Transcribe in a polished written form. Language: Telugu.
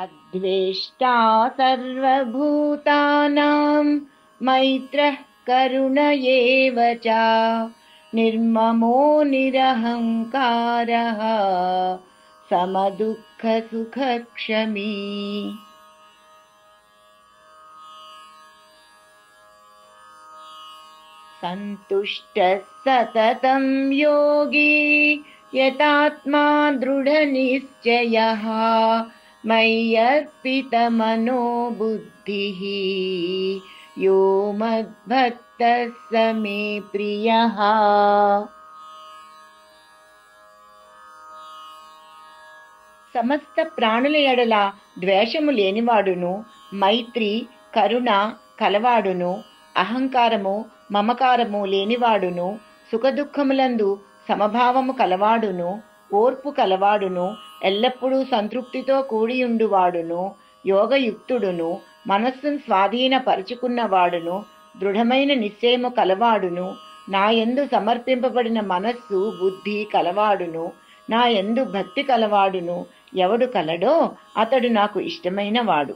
అద్వేష్టా సర్వభూతానాం మైత్రః కరుణ ఏవ చ నిర్మమో నిరహంకారః సమదుఃఖ సుఖక్షమీ. సంతుష్టః సతతం యోగి యతాత్మా దృఢనిశ్చయః మయ్యర్పితమనో బుద్ధిః యో మద్భక్తః స మే ప్రియః. సమస్త ప్రాణుల ఎడల ద్వేషము లేనివాడును, మైత్రి కరుణ కలవాడును, అహంకారము మమకారము లేనివాడును, సుఖదుఖములందు సమభావము కలవాడును, ఓర్పు కలవాడును, ఎల్లప్పుడూ సంతృప్తితో కూడియుండువాడును, యోగయుక్తుడును, మనస్సును స్వాధీనపరుచుకున్నవాడును, దృఢమైన నిశ్చయము కలవాడును, నా యందు సమర్పింపబడిన మనస్సు బుద్ధి కలవాడును, నా యందు భక్తి కలవాడును ఎవడు కలడో అతడు నాకు ఇష్టమైన వాడు.